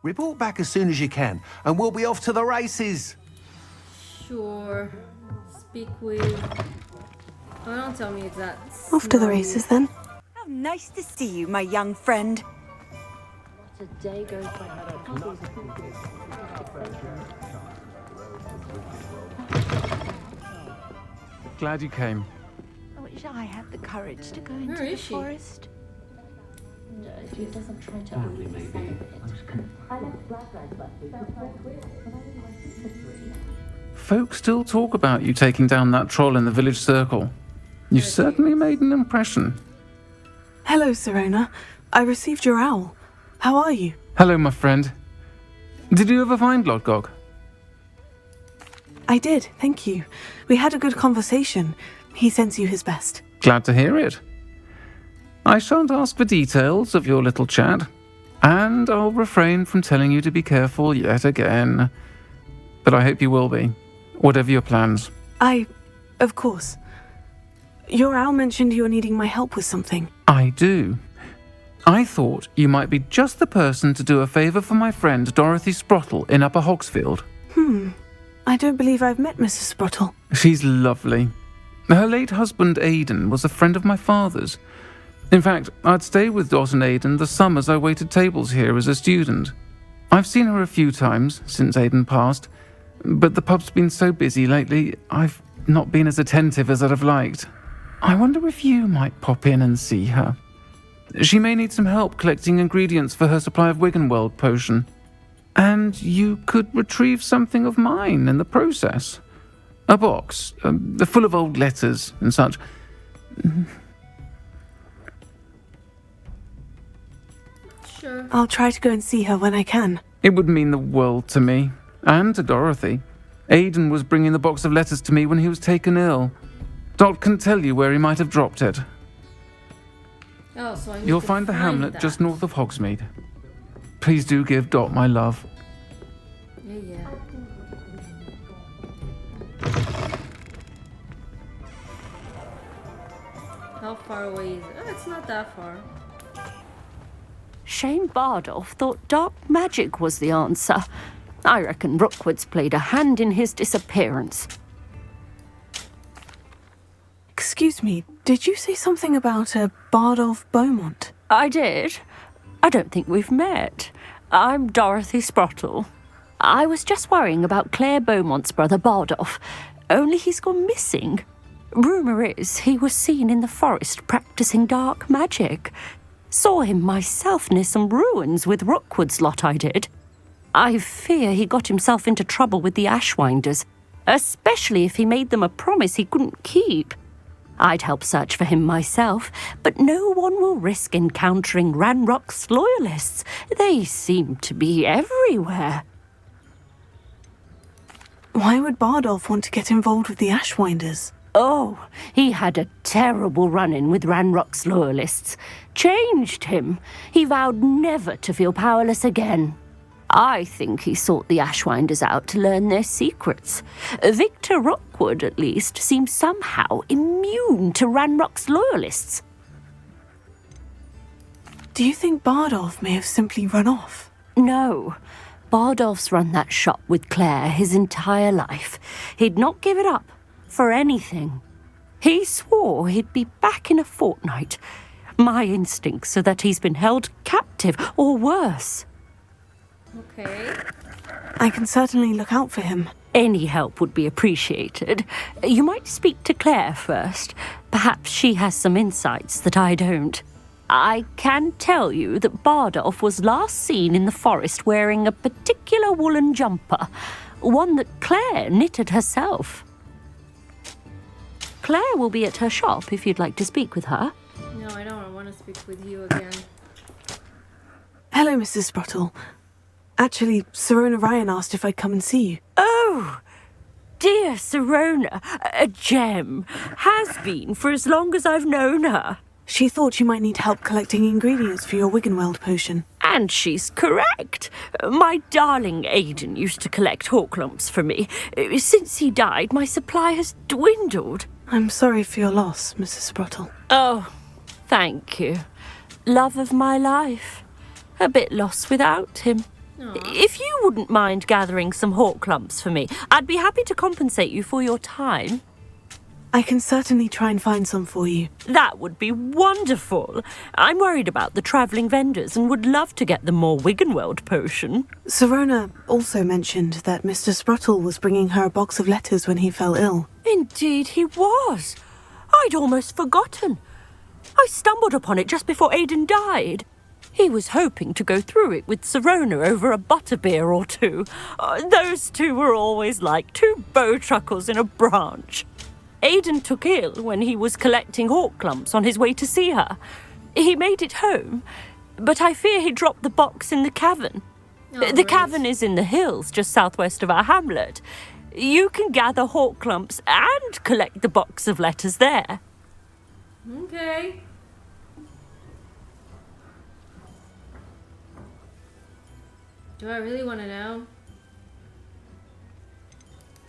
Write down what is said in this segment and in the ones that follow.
Report back as soon as you can, and we'll be off to the races. Sure. Speak with... Oh, don't tell me it's that. Off to the races, then. How nice to see you, my young friend. Today goes by. Glad you came. I wish I had the courage to go into Where the is she? forest. If it doesn't try to maybe. Folk still talk about you taking down that troll in the village circle. You certainly made an impression. Hello, Sirona. I received your owl. How are you? Hello, my friend. Did you ever find Lodgog? I did, thank you. We had a good conversation. He sends you his best. Glad to hear it. I shan't ask for details of your little chat, and I'll refrain from telling you to be careful yet again. But I hope you will be, whatever your plans. Of course. Your owl mentioned you were needing my help with something. I do. I thought you might be just the person to do a favour for my friend Dorothy Sprottle in Upper Hogsfield. I don't believe I've met Mrs. Sprottle. She's lovely. Her late husband Aidan was a friend of my father's. In fact, I'd stay with Dot and Aidan the summers I waited tables here as a student. I've seen her a few times since Aidan passed, but the pub's been so busy lately, I've not been as attentive as I'd have liked. I wonder if you might pop in and see her. She may need some help collecting ingredients for her supply of Wiggenweld potion. And you could retrieve something of mine in the process. A box, full of old letters and such. Sure. I'll try to go and see her when I can. It would mean the world to me, and to Dorothy. Aidan was bringing the box of letters to me when he was taken ill. Dot can tell you where he might have dropped it. Oh, so I need You'll to find the hamlet that. just north of Hogsmeade. Please do give Dot my love. Yeah. How far away is it? Oh, it's not that far. Shane Bardolph thought dark magic was the answer. I reckon Rookwood's played a hand in his disappearance. Excuse me, did you say something about a Bardolph Beaumont? I did. I don't think we've met. I'm Dorothy Sprottle. I was just worrying about Claire Beaumont's brother Bardolph, only he's gone missing. Rumour is he was seen in the forest practicing dark magic. Saw him myself near some ruins with Rookwood's lot I did. I fear he got himself into trouble with the Ashwinders, especially if he made them a promise he couldn't keep. I'd help search for him myself, but no one will risk encountering Ranrock's loyalists. They seem to be everywhere. Why would Bardolph want to get involved with the Ashwinders? Oh, he had a terrible run-in with Ranrock's loyalists. Changed him. He vowed never to feel powerless again. I think he sought the Ashwinders out to learn their secrets. Victor Rookwood, at least, seems somehow immune to Ranrock's loyalists. Do you think Bardolph may have simply run off? No. Bardolph's run that shop with Claire his entire life. He'd not give it up for anything. He swore he'd be back in a fortnight. My instincts are that he's been held captive, or worse. Okay. I can certainly look out for him. Any help would be appreciated. You might speak to Claire first. Perhaps she has some insights that I don't. I can tell you that Bardolph was last seen in the forest wearing a particular woolen jumper, one that Claire knitted herself. Claire will be at her shop if you'd like to speak with her. No, I don't. I want to speak with you again. Hello, Mrs. Sprottle. Actually, Sirona Ryan asked if I'd come and see you. Oh, dear Sirona, a gem. Has been for as long as I've known her. She thought you might need help collecting ingredients for your Wiggenweld potion. And she's correct. My darling Aidan used to collect hawklumps for me. Since he died, my supply has dwindled. I'm sorry for your loss, Mrs. Sprottle. Oh, thank you. Love of my life. A bit lost without him. Aw. If you wouldn't mind gathering some hawk lumps for me, I'd be happy to compensate you for your time. I can certainly try and find some for you. That would be wonderful. I'm worried about the travelling vendors and would love to get them more Wiggenweld potion. Sirona also mentioned that Mr. Sprottle was bringing her a box of letters when he fell ill. Indeed he was. I'd almost forgotten. I stumbled upon it just before Aidan died. He was hoping to go through it with Sirona over a butterbeer or two. Those two were always like two bowtruckles in a branch. Aidan took ill when he was collecting hawk lumps on his way to see her. He made it home, but I fear he dropped the box in the cavern. Oh, The cavern is in the hills just southwest of our hamlet. You can gather hawk lumps and collect the box of letters there. Okay. Do I really want to know?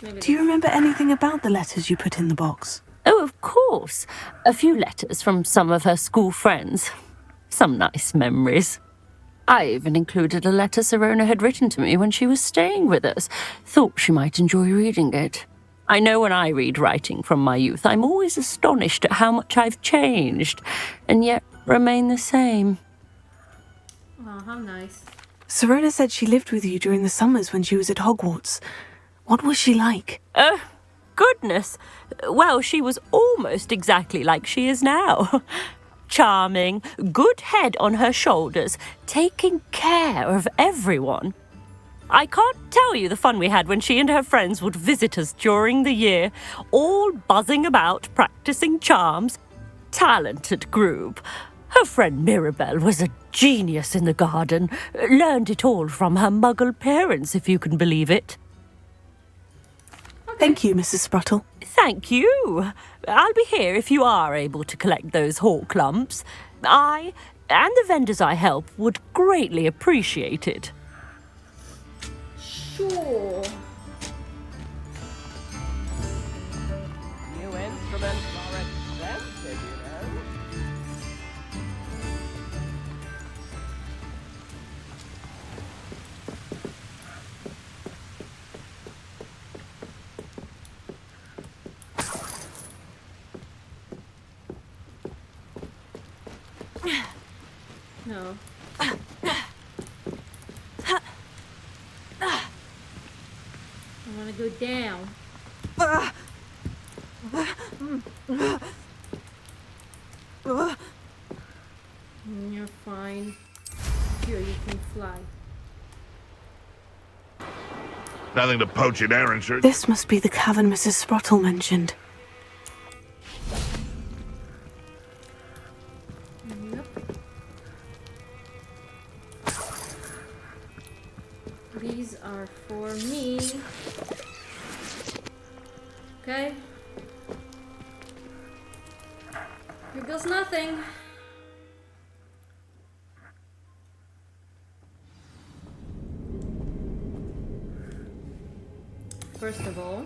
Maybe Do you remember anything about the letters you put in the box? Oh, of course. A few letters from some of her school friends. Some nice memories. I even included a letter Sirona had written to me when she was staying with us. Thought she might enjoy reading it. I know when I read writing from my youth, I'm always astonished at how much I've changed, and yet remain the same. Oh, how nice. Sirona said she lived with you during the summers when she was at Hogwarts. What was she like? Goodness. Well, she was almost exactly like she is now. Charming, good head on her shoulders, taking care of everyone. I can't tell you the fun we had when she and her friends would visit us during the year, all buzzing about, practicing charms. Talented group. Her friend Mirabelle was a genius in the garden. Learned it all from her muggle parents, if you can believe it. Thank you, Mrs. Sprottle. Thank you. I'll be here if you are able to collect those hawk lumps. I and the vendors I help would greatly appreciate it. Sure. New instruments are expensive, you know. No. I want to go down. You're fine. Here, you can fly. Nothing to poach in Aaronshire. This must be the cavern Mrs. Sprottle mentioned. Yep. These are for me. Okay. Here goes nothing. First of all,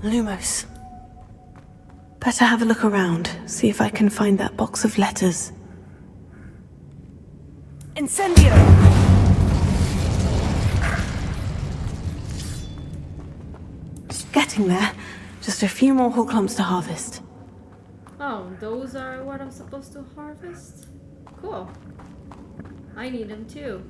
Lumos. Better have a look around, see if I can find that box of letters. Incendio! Getting there. Just a few more hawk lumps to harvest. oh, those are what I'm supposed to harvest? Cool. I need them too.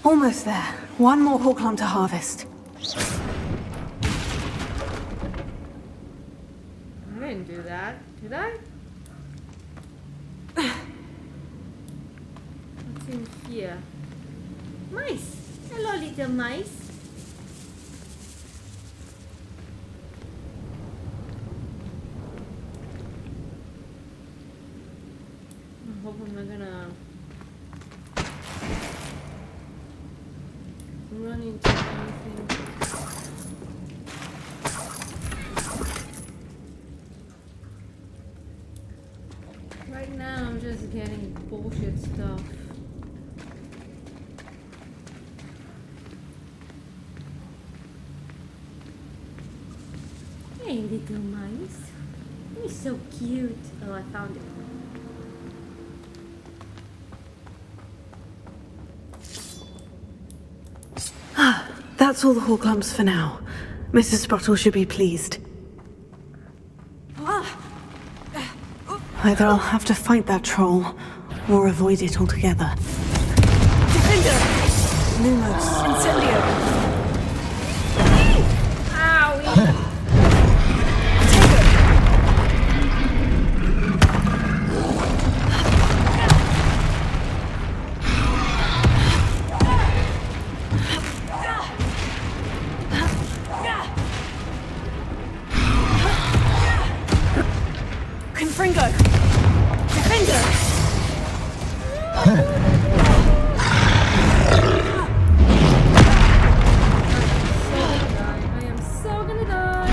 Almost there. One more hawk lump to harvest. I didn't do that, did I? What's in here? Mice! Hello, little mice. I hope I'm not gonna run into anything. bullshit stuff. Hey, little mice. You're so cute. Oh, I found it. That's all the hall clumps for now. Mrs. Sprottle should be pleased. Either I'll have to fight that troll, or avoid it altogether. Defender! Lumos, Incendio! Owie! Confringo! Defender! I am so gonna die.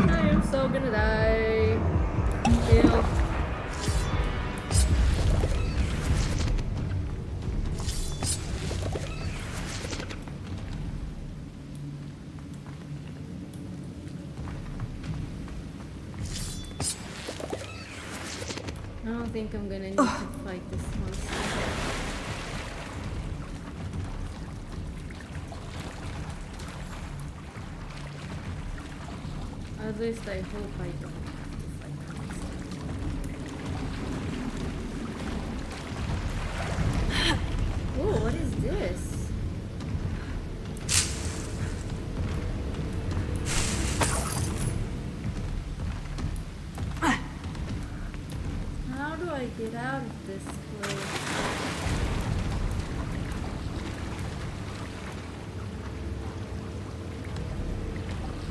I am so gonna die. Ew. I don't think I'm gonna need to fight this monster. At least I hope I don't have to fight the monster. Ooh, what is this? How do I get out of this place?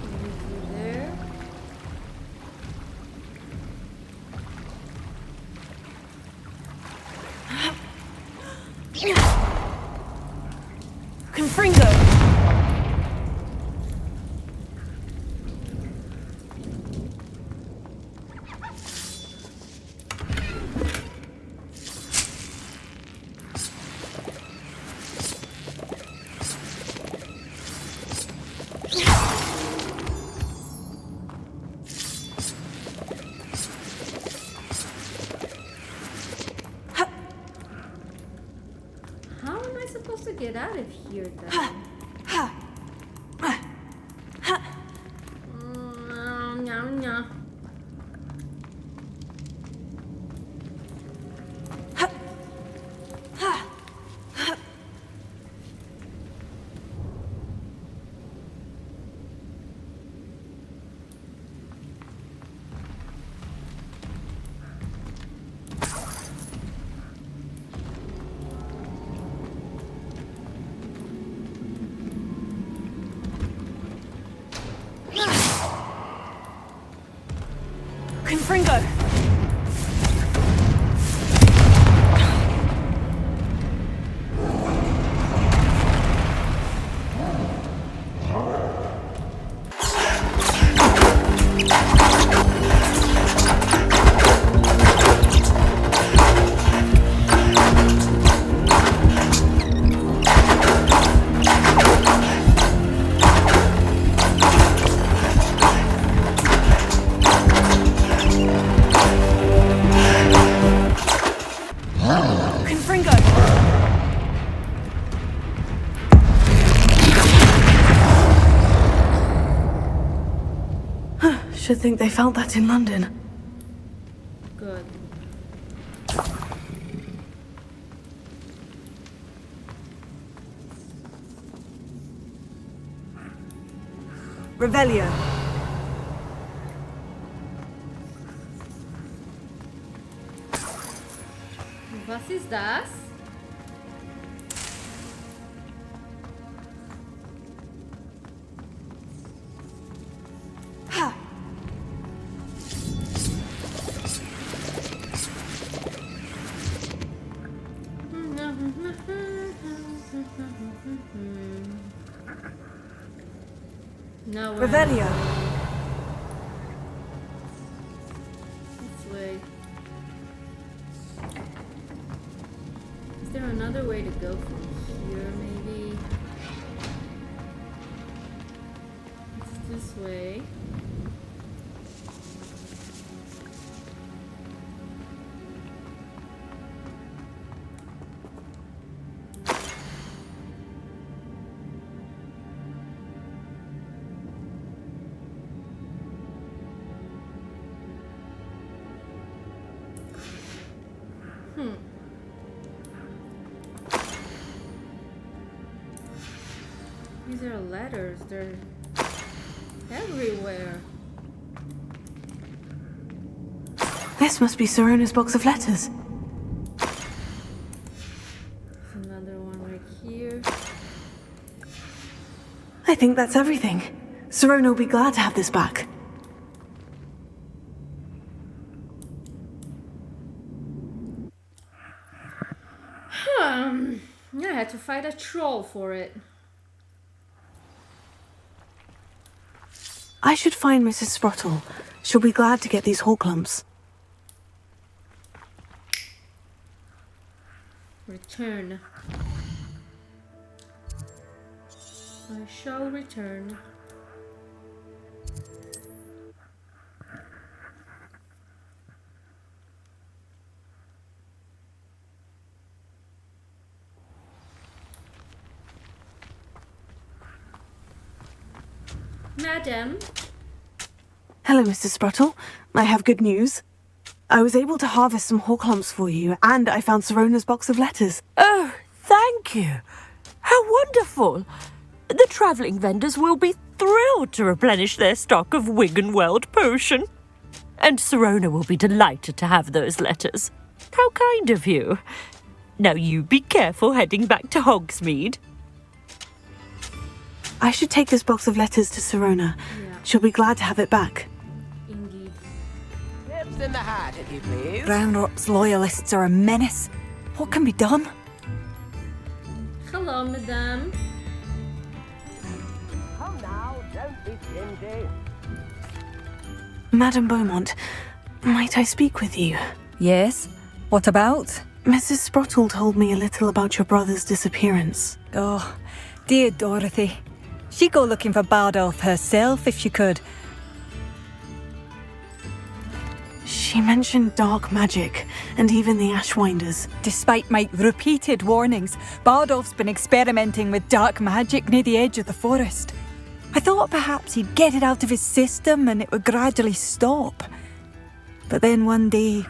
Maybe through there? Confringo! How am I supposed to get out of here then? No. Confringo! Confringo! Should think they felt that in London. Good. Revelio! Was ist das? Ha! No. Revelio! another way to go from here, maybe? It's this way. These are letters, they're everywhere. This must be Sorona's box of letters. Another one right here. I think that's everything. Serona will be glad to have this back. I had to fight a troll for it. I should find Mrs. Sprottle. She'll be glad to get these hall clumps. Return. I shall return. Madam. Hello, Mrs. Sprottle. I have good news. I was able to harvest some hall clumps for you, and I found Sorona's box of letters. Oh, thank you. How wonderful. The travelling vendors will be thrilled to replenish their stock of Wiggenweld potion. And Serona will be delighted to have those letters. How kind of you. Now you be careful heading back to Hogsmeade. I should take this box of letters to Serona. Yeah, She'll be glad to have it back. indeed. Tips in the hat, if you please. Roundrop's loyalists are a menace. What can be done? Hello, madame. Come now, don't be stingy. Madame Beaumont, might I speak with you? Yes? What about? Mrs. Sprottle told me a little about your brother's disappearance. Oh, dear Dorothy. She'd go looking for Bardolph herself if she could. She mentioned dark magic and even the Ashwinders. Despite my repeated warnings, Bardolph's been experimenting with dark magic near the edge of the forest. I thought perhaps he'd get it out of his system and it would gradually stop. But then one day,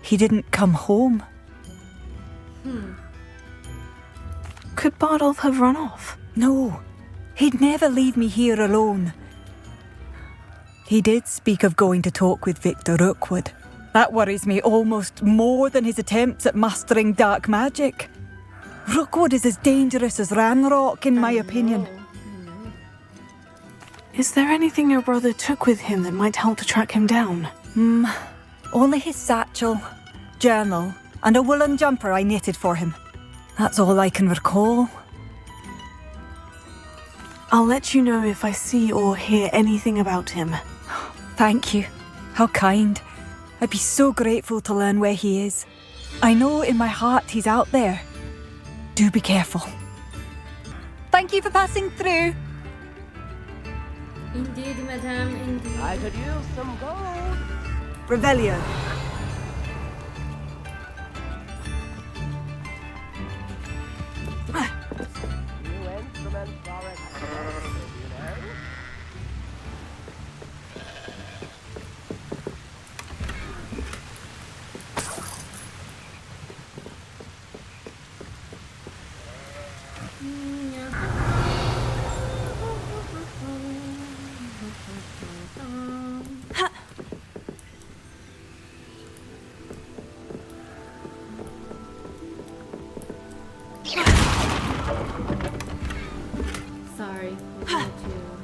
he didn't come home. Could Bardolph have run off? No, he'd never leave me here alone. He did speak of going to talk with Victor Rookwood. That worries me almost more than his attempts at mastering dark magic. Rookwood is as dangerous as Ranrock, in my opinion. Is there anything your brother took with him that might help to track him down? Only his satchel, journal, and a woolen jumper I knitted for him. That's all I can recall. I'll let you know if I see or hear anything about him. Thank you. How kind. I'd be so grateful to learn where he is. I know in my heart he's out there. Do be careful. Thank you for passing through. Indeed, madame, indeed. I could use some gold. Revelio. New instruments are expensive, you know. Sorry, I had to